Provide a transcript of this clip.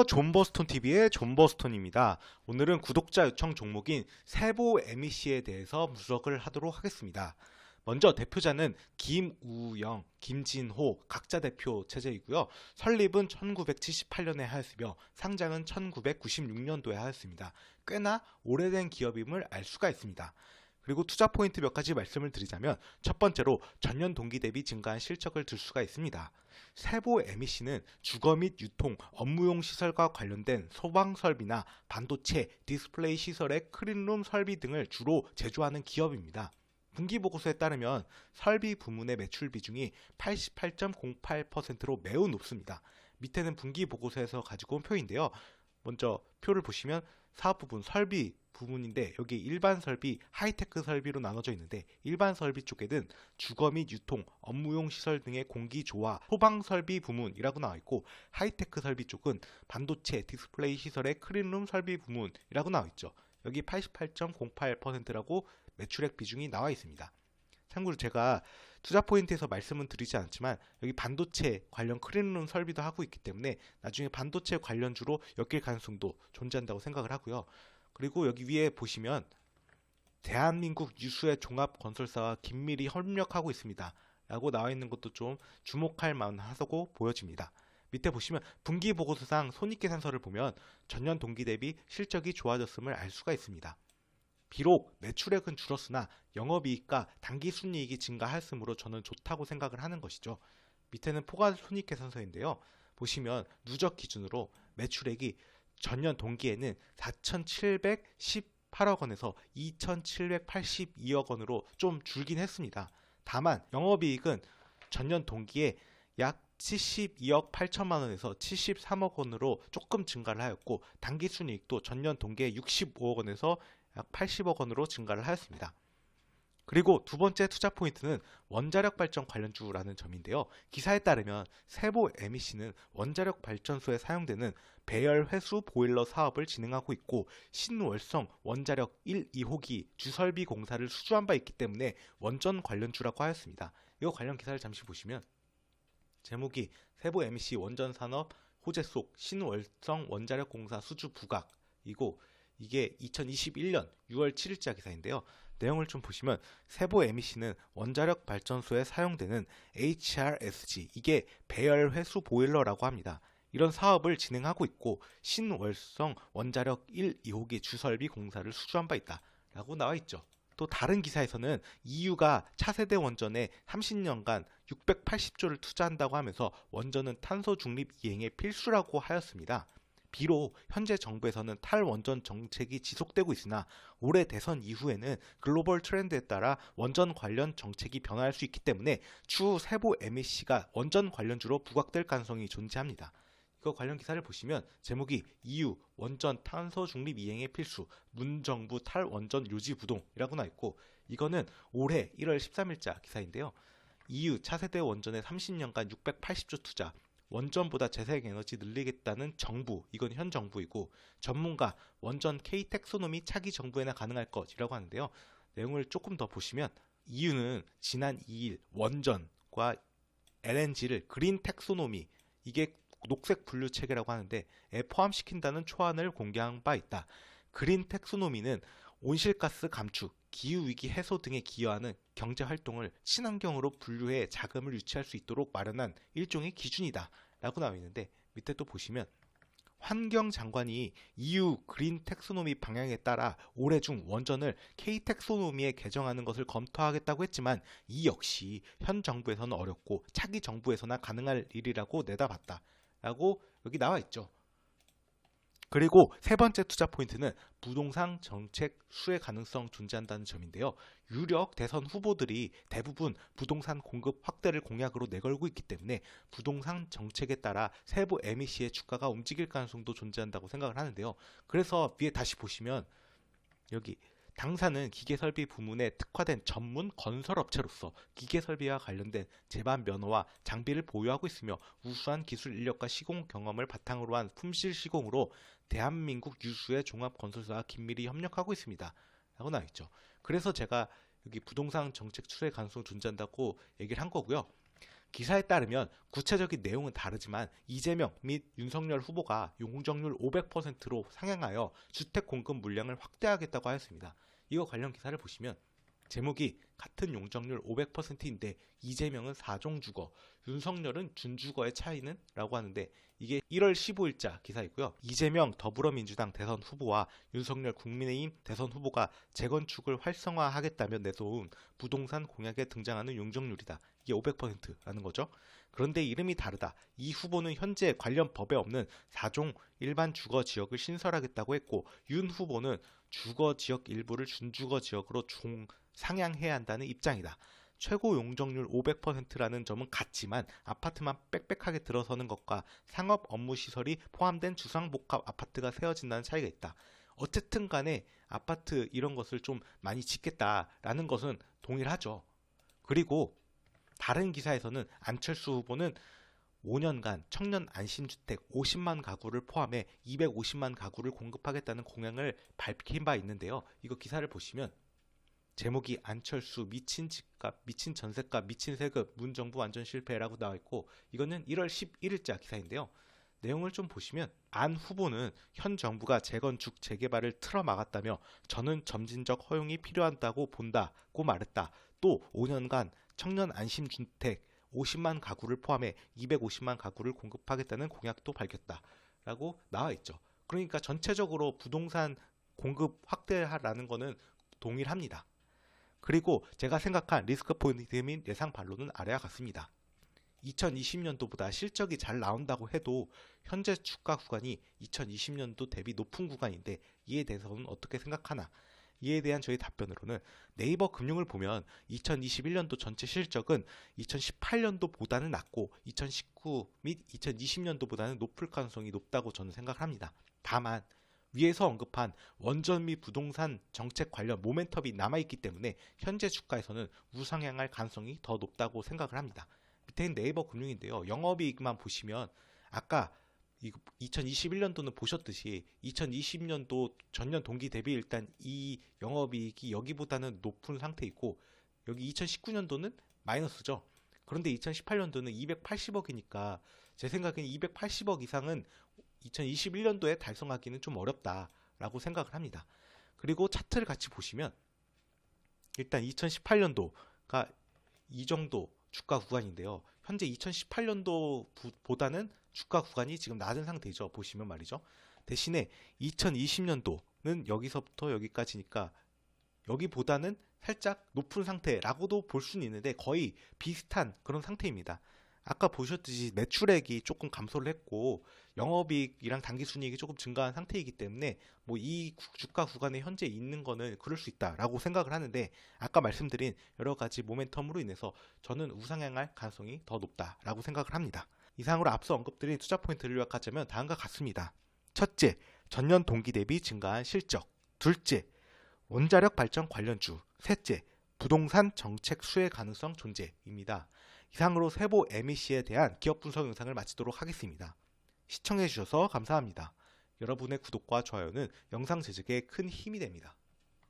존버스톤TV의 존버스톤입니다. 오늘은 구독자 요청 종목인 세보 MEC에 대해서 분석을 하도록 하겠습니다. 먼저 대표자는 김우영, 김진호 각자 대표 체제이고요. 설립은 1978년에 하였으며 상장은 1996년도에 하였습니다. 꽤나 오래된 기업임을 알 수가 있습니다. 그리고 투자 포인트 몇 가지 말씀을 드리자면 첫 번째로 전년 동기 대비 증가한 실적을 들 수가 있습니다. 세보 MEC는 주거 및 유통, 업무용 시설과 관련된 소방 설비나 반도체, 디스플레이 시설의 클린룸 설비 등을 주로 제조하는 기업입니다. 분기 보고서에 따르면 설비 부문의 매출 비중이 88.08%로 매우 높습니다. 밑에는 분기 보고서에서 가지고 온 표인데요. 먼저 표를 보시면 사업 부분 설비 부문인데 여기 일반 설비, 하이테크 설비로 나눠져 있는데 일반 설비 쪽에는 주거 및 유통, 업무용 시설 등의 공기 조화, 소방 설비 부문이라고 나와 있고 하이테크 설비 쪽은 반도체, 디스플레이 시설의 클린룸 설비 부문이라고 나와 있죠. 여기 88.08%라고 매출액 비중이 나와 있습니다. 참고로 제가 투자 포인트에서 말씀은 드리지 않지만 여기 반도체 관련 클린룸 설비도 하고 있기 때문에 나중에 반도체 관련주로 엮일 가능성도 존재한다고 생각을 하고요. 그리고 여기 위에 보시면 대한민국 유수의 종합건설사와 긴밀히 협력하고 있습니다. 라고 나와 있는 것도 좀 주목할 만하다고 보여집니다. 밑에 보시면 분기 보고서상 손익계산서를 보면 전년 동기 대비 실적이 좋아졌음을 알 수가 있습니다. 비록 매출액은 줄었으나 영업이익과 당기순이익이 증가하였으므로 저는 좋다고 생각을 하는 것이죠. 밑에는 포괄손익계산서인데요. 보시면 누적 기준으로 매출액이 전년 동기에는 4,718억 원에서 2,782억 원으로 좀 줄긴 했습니다. 다만 영업이익은 전년 동기에 약 72억 8천만 원에서 73억 원으로 조금 증가를 하였고 당기순이익도 전년 동기에 65억 원에서 약 80억 원으로 증가를 하였습니다. 그리고 두 번째 투자 포인트는 원자력 발전 관련주라는 점인데요. 기사에 따르면 세보 MEC는 원자력 발전소에 사용되는 배열 회수 보일러 사업을 진행하고 있고 신월성 원자력 1, 2호기 주설비 공사를 수주한 바 있기 때문에 원전 관련주라고 하였습니다. 이 관련 기사를 잠시 보시면 제목이 세보 MEC 원전 산업 호재 속 신월성 원자력 공사 수주 부각이고 이게 2021년 6월 7일자 기사인데요. 내용을 좀 보시면 세보 MEC는 원자력 발전소에 사용되는 HRSG, 이게 배열 회수 보일러라고 합니다. 이런 사업을 진행하고 있고 신월성 원자력 1, 2호기 주설비 공사를 수주한 바 있다 라고 나와 있죠. 또 다른 기사에서는 EU가 차세대 원전에 30년간 680조를 투자한다고 하면서 원전은 탄소 중립 이행의 필수라고 하였습니다. 비록 현재 정부에서는 탈원전 정책이 지속되고 있으나 올해 대선 이후에는 글로벌 트렌드에 따라 원전 관련 정책이 변화할 수 있기 때문에 추후 세보 MEC가 원전 관련주로 부각될 가능성이 존재합니다. 이거 관련 기사를 보시면 제목이 EU 원전 탄소 중립 이행의 필수 문정부 탈원전 요지 부동이라고 나와 있고 이거는 올해 1월 13일자 기사인데요. EU 차세대 원전에 30년간 680조 투자 원전보다 재생에너지 늘리겠다는 정부, 이건 현 정부이고 전문가 원전 K-텍소노미 차기 정부에나 가능할 것이라고 하는데요. 내용을 조금 더 보시면 EU는 지난 2일 원전과 LNG를 그린 텍소노미, 이게 녹색 분류 체계라고 하는데 포함시킨다는 초안을 공개한 바 있다. 그린 텍소노미는 온실가스 감축, 기후위기 해소 등에 기여하는 경제활동을 친환경으로 분류해 자금을 유치할 수 있도록 마련한 일종의 기준이다 라고 나와 있는데 밑에 또 보시면 환경장관이 EU 그린 텍소노미 방향에 따라 올해 중 원전을 K-텍소노미에 개정하는 것을 검토하겠다고 했지만 이 역시 현 정부에서는 어렵고 차기 정부에서나 가능할 일이라고 내다봤다 라고 여기 나와 있죠. 그리고 세 번째 투자 포인트는 부동산 정책 수혜 가능성 존재한다는 점인데요. 유력 대선 후보들이 대부분 부동산 공급 확대를 공약으로 내걸고 있기 때문에 부동산 정책에 따라 세보 MEC의 주가가 움직일 가능성도 존재한다고 생각을 하는데요. 그래서 위에 다시 보시면 여기 당사는 기계설비 부문에 특화된 전문 건설업체로서 기계설비와 관련된 제반 면허와 장비를 보유하고 있으며 우수한 기술 인력과 시공 경험을 바탕으로 한 품질 시공으로 대한민국 유수의 종합건설사와 긴밀히 협력하고 있습니다. 라고 나와 있죠. 그래서 제가 여기 부동산 정책 추세 가능성 존재한다고 얘기를 한 거고요. 기사에 따르면 구체적인 내용은 다르지만 이재명 및 윤석열 후보가 용적률 500%로 상향하여 주택 공급 물량을 확대하겠다고 하였습니다. 이거 관련 기사를 보시면 제목이 같은 용적률 500%인데 이재명은 4종 주거, 윤석열은 준주거의 차이는? 라고 하는데 이게 1월 15일자 기사이고요. 이재명 더불어민주당 대선 후보와 윤석열 국민의힘 대선 후보가 재건축을 활성화하겠다며 내세운 부동산 공약에 등장하는 용적률이다. 이게 500%라는 거죠. 그런데 이름이 다르다. 이 후보는 현재 관련 법에 없는 4종 일반 주거 지역을 신설하겠다고 했고 윤 후보는 주거 지역 일부를 준주거 지역으로 상향해야 한다는 입장이다. 최고 용적률 500%라는 점은 같지만 아파트만 빽빽하게 들어서는 것과 상업 업무 시설이 포함된 주상복합 아파트가 세워진다는 차이가 있다. 어쨌든 간에 아파트 이런 것을 좀 많이 짓겠다라는 것은 동일하죠. 그리고 다른 기사에서는 안철수 후보는 5년간 청년 안심주택 50만 가구를 포함해 250만 가구를 공급하겠다는 공약을 밝힌 바 있는데요. 이거 기사를 보시면 제목이 안철수 미친 집값, 미친 전셋값, 미친 세금, 문정부 완전 실패라고 나와 있고 이거는 1월 11일자 기사인데요. 내용을 좀 보시면 안 후보는 현 정부가 재건축, 재개발을 틀어막았다며 저는 점진적 허용이 필요하다고 본다고 말했다. 또 5년간 청년 안심주택 50만 가구를 포함해 250만 가구를 공급하겠다는 공약도 밝혔다라고 나와 있죠. 그러니까 전체적으로 부동산 공급 확대하라는 거는 동일합니다. 그리고 제가 생각한 리스크 포인트 및 예상 반론은 아래와 같습니다. 2020년도보다 실적이 잘 나온다고 해도 현재 주가 구간이 2020년도 대비 높은 구간인데 이에 대해서는 어떻게 생각하나? 이에 대한 저희 답변으로는 네이버 금융을 보면 2021년도 전체 실적은 2018년도보다는 낮고 2019 및 2020년도보다는 높을 가능성이 높다고 저는 생각합니다. 다만 위에서 언급한 원전 및 부동산 정책 관련 모멘텀이 남아있기 때문에 현재 주가에서는 우상향할 가능성이 더 높다고 생각을 합니다. 밑에는 네이버 금융인데요. 영업이익만 보시면 아까 2021년도는 보셨듯이 2020년도 전년 동기 대비 일단 이 영업이익이 여기보다는 높은 상태이고 여기 2019년도는 마이너스죠. 그런데 2018년도는 280억이니까 제 생각엔 280억 이상은 2021년도에 달성하기는 좀 어렵다라고 생각을 합니다. 그리고 차트를 같이 보시면 일단 2018년도가 이 정도 주가 구간인데요. 현재 2018년도보다는 주가 구간이 지금 낮은 상태죠. 보시면 말이죠. 대신에 2020년도는 여기서부터 여기까지니까 여기보다는 살짝 높은 상태라고도 볼 수는 있는데 거의 비슷한 그런 상태입니다. 아까 보셨듯이 매출액이 조금 감소를 했고 영업이익이랑 당기순이익이 조금 증가한 상태이기 때문에 뭐 이 주가 구간에 현재 있는 거는 그럴 수 있다라고 생각을 하는데 아까 말씀드린 여러 가지 모멘텀으로 인해서 저는 우상향할 가능성이 더 높다라고 생각을 합니다. 이상으로 앞서 언급드린 투자 포인트를 요약하자면 다음과 같습니다. 첫째, 전년 동기 대비 증가한 실적. 둘째, 원자력 발전 관련주. 셋째, 부동산 정책 수혜 가능성 존재입니다. 이상으로 세보 MEC에 대한 기업 분석 영상을 마치도록 하겠습니다. 시청해주셔서 감사합니다. 여러분의 구독과 좋아요는 영상 제작에 큰 힘이 됩니다.